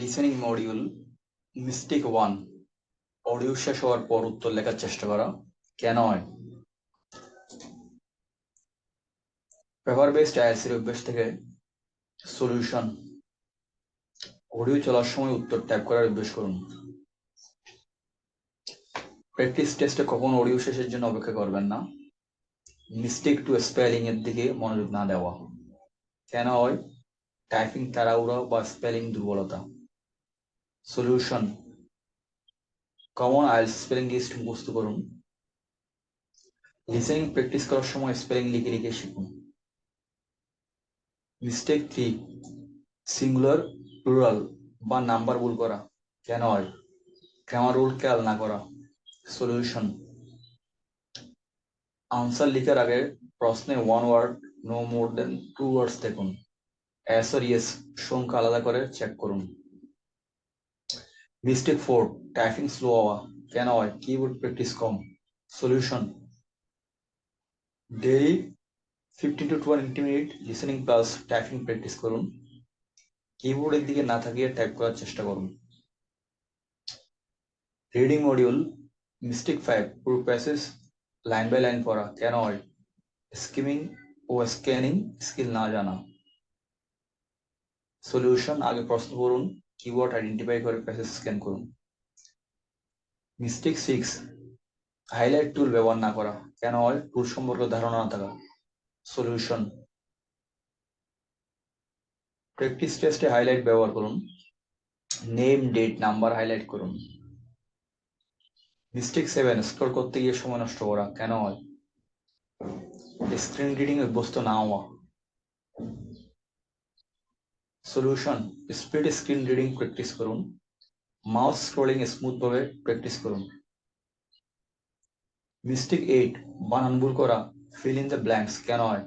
Listening module mistake 1 audio শেষ হওয়ার পর উত্তর লেখার চেষ্টা করা কেন হয় পেপার বেসড আইএলসির অভ্যাস থেকে সলিউশন অডিও চলার সময় উত্তর টাইপ করার অভ্যাস করুন প্র্যাকটিস টেস্টে কখন অডিও শেষের জন্য অপেক্ষা করবেন না মিস্টেক টু স্পেলিং এর দিকে মনোযোগ না দেওয়া কেন হয় টাইপিং তাড়াহুড়ো বা স্পেলিং দুর্বলতা solution common IELTS spelling list মুখস্থ করুন লিসেনিং প্র্যাকটিস করার সময় স্পেলিং লিখে লিখে শিখুন মিস্টেক 3 সিঙ্গুলার প্লুরাল বা নাম্বার ভুল করা কেন হয় গ্রামার রুল খেয়াল না করা সলিউশন আনসার লিখার আগে প্রশ্নে 1 ওয়ার্ড নো মোর দেন 2 ওয়ার্ডস দেখুন এস আর ইয়েস সংখ্যা আলাদা করে চেক করুন মিস্টেক 4 টাইপিং স্লো হওয়া কেন হয় keyboard practice com solution daily 15 to 20 minute listening plus typing practice করুন কিবোর্ডের দিকে না তাকিয়ে টাইপ করার চেষ্টা করুন রিডিং মডিউল মিস্টেক 5 পুরো প্যাসেজ লাইন বাই লাইন পড়া কেন হয় স্কিমিং ও স্ক্যানিং স্কিল না জানা সলিউশন আগে প্রশ্ন করুন কিওয়ার্ড আইডেন্টিফাই করে প্যাসেজ স্ক্যান করুন মিস্টেক 6 হাইলাইট টুল ব্যবহার না করা কেন হয় টুল সম্পর্কে ধারণা না থাকা সলিউশন প্র্যাকটিস টেস্টে হাইলাইট ব্যবহার করুন নেম ডেট নাম্বার হাইলাইট করুন মিস্টেক 7 স্ক্রল করতে গিয়ে সময় নষ্ট করা কেন হয় স্ক্রিন রিডিং অভ্যস্ত না হওয়া solution speed screen reading practice করুন মাউস স্ক্রলিং স্মুথ ভাবে প্র্যাকটিস করুন মিস্টেক 8 বানান ভুল করা ফিল ইন দ্য ব্ল্যাঙ্কস কেন হয়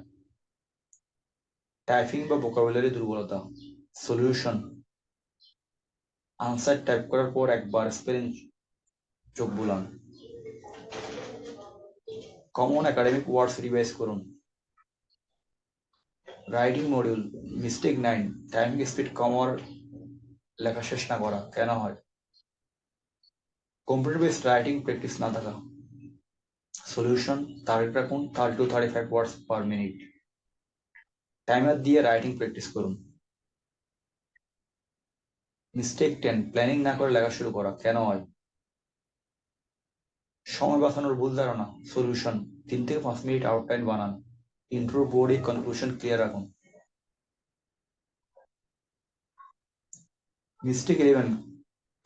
টাইপিং বা ভোকাবুলারি দুর্বলতা সলিউশন আনসার টাইপ করার পর একবার স্পেলিং চোখ বুলান কমন একাডেমিক ওয়ার্ডস রিভাইজ করুন writing module mistake 9 typing speed কম আর লেখা শেষ না করা কেন হয় কম্পিউটার বেসড রাইটিং প্র্যাকটিস না থাকা সলিউশন টার্গেট রাখুন 30 to 35 words per minute timer দিয়ে রাইটিং প্র্যাকটিস করুন মিস্টেক 10 প্ল্যানিং না করে লেখা শুরু করা কেন হয় সময় বাঁচানোর ভুল ধারণা সলিউশন 3 থেকে 5 মিনিট আউটলাইন বানান ইন্ট্রো বডি কনক্লুশন ক্লিয়ার রাখুন মিস্টেক 11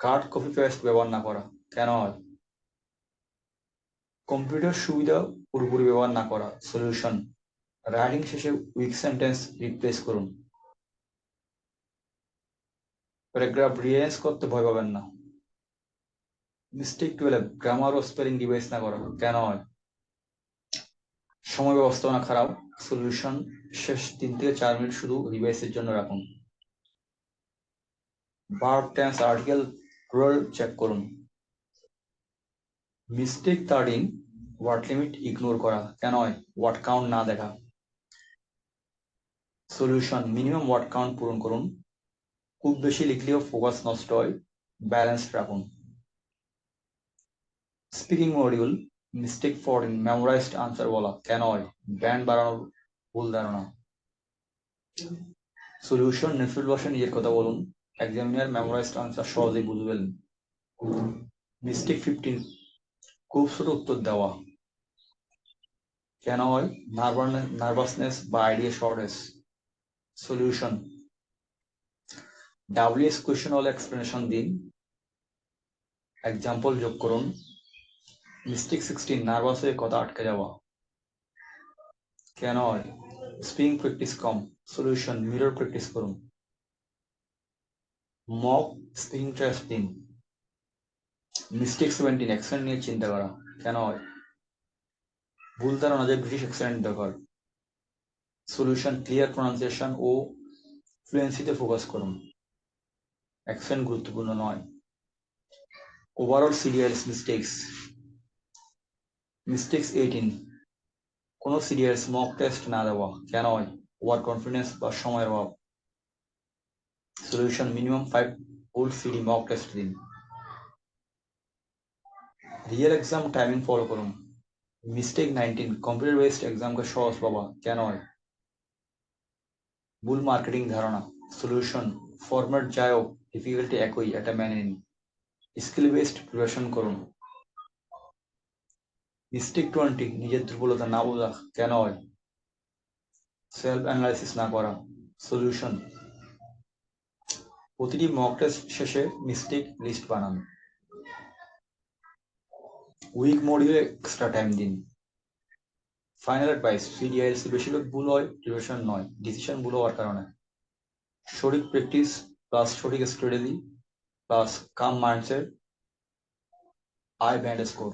কার্ড কপি পেস্ট ব্যবহার না করা কেন হয় কম্পিউটার সুবিধা পুরোপুরি ব্যবহার না করা সলিউশন রাইটিং শেষে উইক সেন্টেন্স রিপ্লেস করুন প্যারাগ্রাফ রিয়ারেঞ্জ করতে ভয় পাবেন না মিস্টেক 12 গ্রামার ও স্পেলিং রিভাইজ না করা কেন হয় সময় ব্যবস্থাপনা খারাপ সলিউশন শেষ 3 থেকে 4 মিনিট শুধু রিভাইসের জন্য রাখুন verb tense article rule check করুন মিস্টেক 13 ওয়ার্ড লিমিট ইগনোর করা কেন হয় ওয়ার্ড কাউন্ট না দেখা সলিউশন মিনিমাম ওয়ার্ড কাউন্ট পূরণ করুন খুব বেশি লিখলেও ফোকাস নষ্ট হয় ব্যালেন্স রাখুন speaking module mistake 14 memorised answer বলা কেন হয় ব্যান্ড বাড়ানোর ভুল ধারণা সলিউশন নির্ভুল ভাষায় নিজের কথা বলুন এক্সামিনার মেমোরাইজড আনসার সহজেই বুঝবেন মিস্টেক 15 খুব ছোট উত্তর দেওয়া কেন হয় নার্ভাসনেস বা idea shortage solution WS question হলে এক্সপ্লেনেশন দিন এক্সাম্পল যোগ করুন মিস্টেক 16 নার্ভাস হয়ে কথা আটকে যাওয়া কেন হয় স্পিকিং প্র্যাকটিস কম সলিউশন মিরর প্র্যাকটিস করুন মক স্পিকিং টেস্ট দিন মিস্টেক 17 অ্যাকসেন্ট নিয়ে চিন্তা করা কেন হয় ভুল ধারণা যে ব্রিটিশ অ্যাকসেন্ট দরকার সলিউশন ক্লিয়ার প্রনাউন্সিয়েশন ও ফ্লুয়েন্সিতে ফোকাস করুন অ্যাকসেন্ট গুরুত্বপূর্ণ নয় ওভারঅল সিরিয়াস মিস্টেক্স 18 কোনো সিরিয়াস মক টেস্ট না দেওয়া কেন হয় ওভার কনফিডেন্স বা সময়ের অভাব সলিউশন মিনিমাম 5 ভুল সিডি মক টেস্ট দিন। রিয়েল এক্সাম টাইমিং ফলো করুন। মিস্টেক 19, কম্পিউটার বেসড এক্সামকে সহজ পাবা কেন হয়? ভুল মার্কেটিং ধারণা। সলিউশন, ফরম্যাট যাই হোক ডিফিকাল্টি একই, এটা মেনে নিন। স্কিল বেসড প্রিপারেশন করুন। মিস্টেক 20, নিজের দুর্বলতা না বোঝা কেন হয়? সেলফ অ্যানালাইসিস না করা। সলিউশন, প্রতিটি মক টেস্ট শেষে মিস্টেক লিস্ট বানান। উইক মডিউলে এক্সট্রা টাইম দিন। ফাইনাল অ্যাডভাইস, সিডিআইএলসি বেশিরভাগ ভুল হয় প্রিপারেশন নয়, ডিসিশন ভুল হওয়ার কারণে। সঠিক প্র্যাকটিস প্লাস সঠিক strategy plus calm mindset high band score.